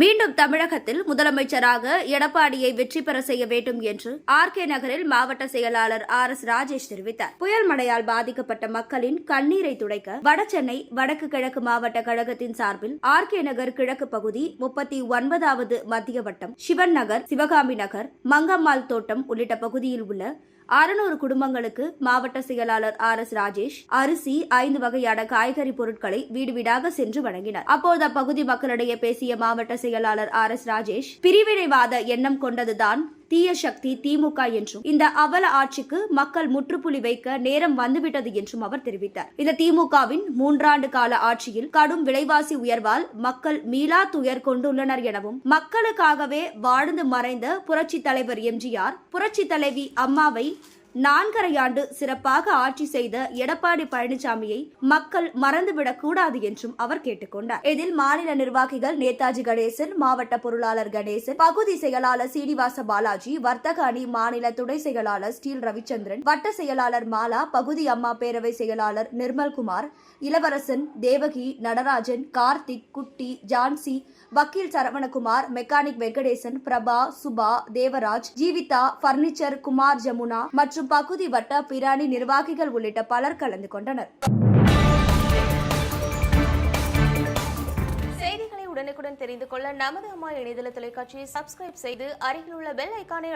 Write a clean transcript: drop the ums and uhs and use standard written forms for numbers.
மீண்டும் தமிழகத்தில் முதலமைச்சராக எடப்பாடியை வெற்றி பெற செய்ய வேண்டும் என்று ஆர்.கே. நகரில் மாவட்ட செயலாளர் ஆர்.எஸ். ராஜேஷ் தெரிவித்தார். புயல் மழையால் பாதிக்கப்பட்ட மக்களின் கண்ணீரை துடைக்க வடசென்னை வடக்கு கிழக்கு மாவட்ட கழகத்தின் சார்பில் ஆர்.கே. நகர் கிழக்கு பகுதி 39வது மத்திய வட்டம், சிவன் நகர், சிவகாமி நகர், மங்கம்மாள் தோட்டம் உள்ளிட்ட பகுதியில் உள்ள 600 குடும்பங்களுக்கு மாவட்ட செயலாளர் ஆர்.எஸ். ராஜேஷ் அரிசி, 5 வகையான காய்கறி பொருட்களை வீடு வீடாக சென்று வழங்கினார். அப்போது அப்பகுதி மக்களிடையே பேசிய மாவட்ட செயலாளர் ஆர்.எஸ். ராஜேஷ், பிரிவினைவாத எண்ணம் கொண்டதுதான் தீய சக்தி திமுக என்றும் இந்த அவல ஆட்சிக்கு மக்கள் முற்றுப்புள்ளி வைக்க நேரம் வந்துவிட்டது என்றும் அவர் தெரிவித்தார். இந்த திமுகவின் 3 ஆண்டு கால ஆட்சியில் கடும் விலைவாசி உயர்வால் மக்கள் மீளா துயர் கொண்டுள்ளனர் எனவும், மக்களுக்காகவே வாழ்ந்து மறைந்த புரட்சி தலைவர் எம்ஜிஆர், புரட்சி தலைவி அம்மாவை 4.5 ஆண்டு சிறப்பாக ஆட்சி செய்த எடப்பாடி பழனிசாமியை மக்கள் மறந்துவிடக் கூடாது என்றும் அவர் கேட்டுக்கொண்டார். இதில் மாநில நிர்வாகிகள் நேதாஜி கணேசன், மாவட்ட பொருளாளர் கணேசன், பகுதி செயலாளர் சீனிவாச பாலாஜி, வர்த்தக அணி மாநில துணை செயலாளர் ஸ்டீல் ரவிச்சந்திரன், வட்ட செயலாளர் மாலா, பகுதி அம்மா பேரவை செயலாளர் நிர்மல்குமார், இளவரசன், தேவகி, நடராஜன், கார்த்திக், குட்டி, ஜான்சி, வக்கீல் சரவணகுமார், மெக்கானிக் வெங்கடேசன், பிரபா, சுபா, தேவராஜ், ஜீவிதா, பர்னிச்சர், குமார், ஜமுனா மற்றும் பகுதி வட்ட பிராணி நிர்வாகிகள் உள்ளிட்ட பலர் கலந்து கொண்டனர். செய்திகளை உடனுக்குடன் தெரிந்து கொள்ள நமது அம்மா இணையதள தொலைக்காட்சியை சப்ஸ்கிரைப் செய்து அருகில் உள்ள பெல் ஐகானை